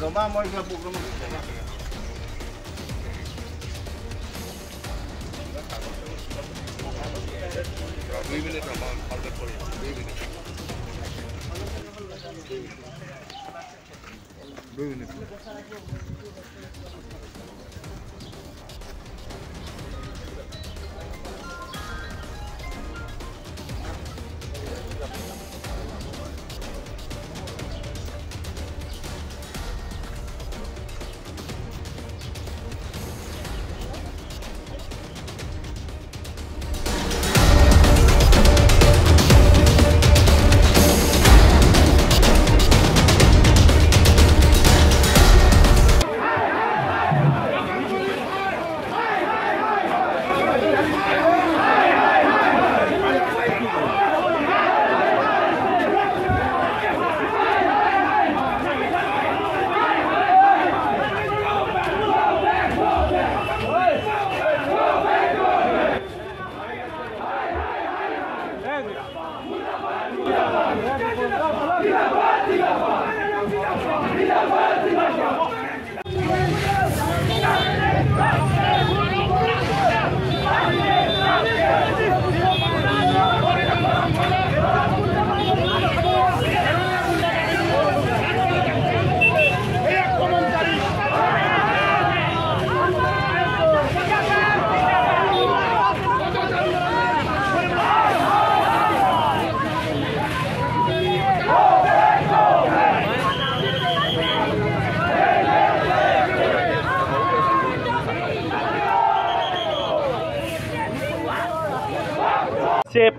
জমা মই প্ৰগ্ৰাম দুই মিনিট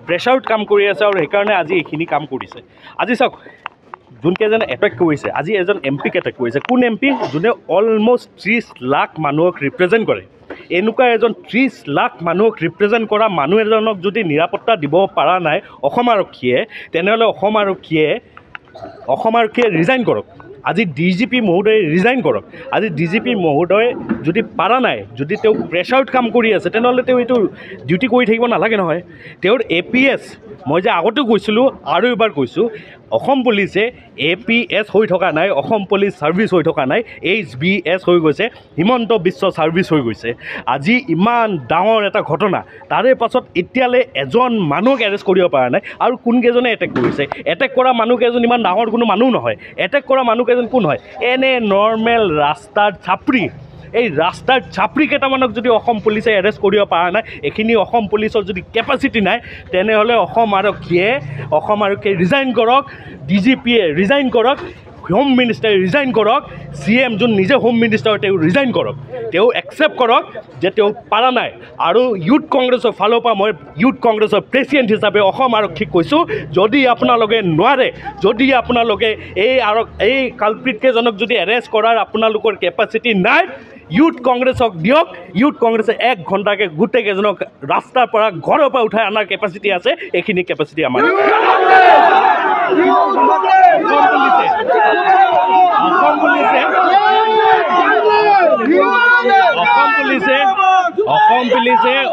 প্ৰেছাৰত কাম কৰি আছে আৰু সেইকাৰণে আজি এইখিনি কাম কৰিছে। আজি চাওক যোনকেইজনে এটেক কৰিছে, আজি এজন এমপিক এটেক কৰিছে। কোন এমপি? যোনে অলমষ্ট 30 লাখ মানুহক ৰিপ্ৰেজেণ্ট কৰে। এনেকুৱা এজন 30 লাখ মানুহক ৰিপ্ৰেজেণ্ট কৰা মানুহ এজনক যদি নিৰাপত্তা দিব পৰা নাই অসম আৰক্ষীয়ে, তেনেহ'লে অসম আৰক্ষীয়ে ৰিজাইন কৰক। আজি DGP মহোদয়ে ৰিজাইন কৰক। আজি DGP মহোদয়ে যদি পাৰা নাই, যদি তেওঁ প্ৰেছাৰত কাম কৰি আছে, তেনেহ'লে তেওঁ এইটো ডিউটি কৰি থাকিব নালাগে নহয়। তেওঁৰ APS, মই যে আগতেও কৈছিলোঁ আৰু এবাৰ কৈছোঁ, অসম পুলিচে APS হৈ থকা নাই, অসম পুলিচ ছাৰ্ভিচ হৈ থকা নাই, HBS হৈ গৈছে, হিমন্ত বিশ্ব ছাৰ্ভিচ হৈ গৈছে। আজি ইমান ডাঙৰ এটা ঘটনা, তাৰে পাছত এতিয়ালৈ এজন মানুহক এৰেষ্ট কৰিব পৰা নাই। আৰু কোনকেইজনে এটেক কৰিছে? এটেক কৰা মানুহকেইজন ইমান ডাঙৰ কোনো মানুহ নহয়। এটেক কৰা মানুহকেইজন কোন হয়? এনে নৰ্মেল ৰাস্তাৰ ছাপৰি। এই ৰাস্তাৰ ছাপৰি কেইটামানক যদি অসম পুলিচে এৰেষ্ট কৰিব পৰা নাই, এইখিনি অসম পুলিচৰ যদি কেপাচিটি নাই, তেনেহ'লে অসম আৰক্ষীয়ে ৰিজাইন কৰক, DGPয়ে ৰিজাইন কৰক, হোম মিনিষ্টাৰে ৰিজাইন কৰক, CM যোন নিজে হোম মিনিষ্টাৰ তেওঁ ৰিজাইন কৰক। তেওঁ একচেপ্ট কৰক যে তেওঁ পাৰা নাই। আৰু ইউথ কংগ্ৰেছৰ ফালৰ পৰা মই ইউথ কংগ্ৰেছৰ প্ৰেচিডেণ্ট হিচাপে অসম আৰক্ষীক কৈছোঁ, যদি আপোনালোকে নোৱাৰে, যদি আপোনালোকে এই কালপ্ৰিটকেইজনক যদি এৰেষ্ট কৰাৰ আপোনালোকৰ কেপাচিটি নাই, ইউথ কংগ্ৰেছক দিয়ক। ইউথ কংগ্ৰেছে 1 ঘণ্টাকৈ গোটেইকেইজনক ৰাস্তাৰ পৰা ঘৰৰ পৰা উঠাই অনাৰ কেপাচিটি আছে। এইখিনি কেপাচিটি আমাৰ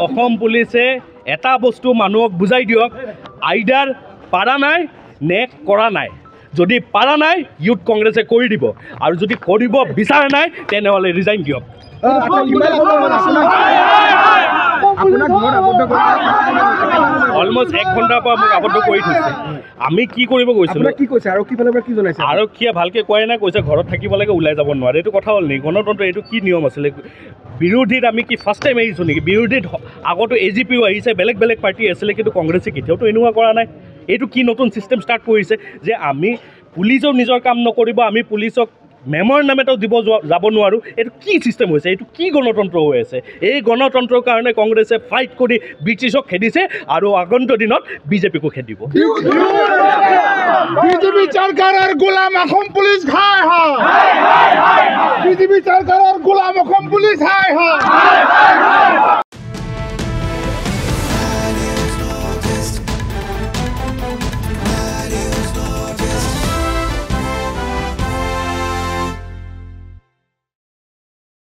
অসম পুলিচে এটা বস্তু মানুহক বুজাই দিয়ক, আইডাৰ পাৰা নাই নে কৰা নাই। যদি পাৰা নাই, ইউথ কংগ্ৰেছে কৰি দিব, আৰু যদি কৰিব বিচৰা নাই, তেনেহ'লে ৰিজাইন দিয়ক। অলমষ্ট 1 ঘণ্টাৰ পৰা মোক আবদ্ধ কৰি থৈছে। আমি কি কৰিব গৈছিলোঁ? আৰক্ষীয়ে ভালকৈ কোৱাই নাই, কৈছে ঘৰত থাকিব লাগে, ওলাই যাব নোৱাৰে। এইটো কথা হ'ল নেকি? গণতন্ত্ৰ এইটো কি নিয়ম আছিলে? বিৰোধীত আমি কি ফাৰ্ষ্ট টাইম আহিছোঁ নেকি? বিৰোধীত আগতো AGPও আহিছে, বেলেগ বেলেগ পাৰ্টি আছিলে, কিন্তু কংগ্ৰেছে কেতিয়াওতো এনেকুৱা কৰা নাই। এইটো কি নতুন ছিষ্টেম ষ্টাৰ্ট কৰিছে যে আমি পুলিচেও নিজৰ কাম নকৰিব, আমি পুলিচক মেমৰ নামেতো দিব যাব নোৱাৰোঁ? এইটো কি ছিষ্টেম হৈছে? এইটো কি গণতন্ত্ৰ হৈ আছে? এই গণতন্ত্ৰৰ কাৰণে কংগ্ৰেছে ফাইট কৰি ব্ৰিটিছক খেদিছে আৰু আগন্তুক দিনত BJPকো খেদিব। বিজেপি চৰকাৰৰ গোলাম অসম পুলিচ হায় হায়, বিজেপি চৰকাৰৰ গোলাম অসম পুলিচ হায় হায়।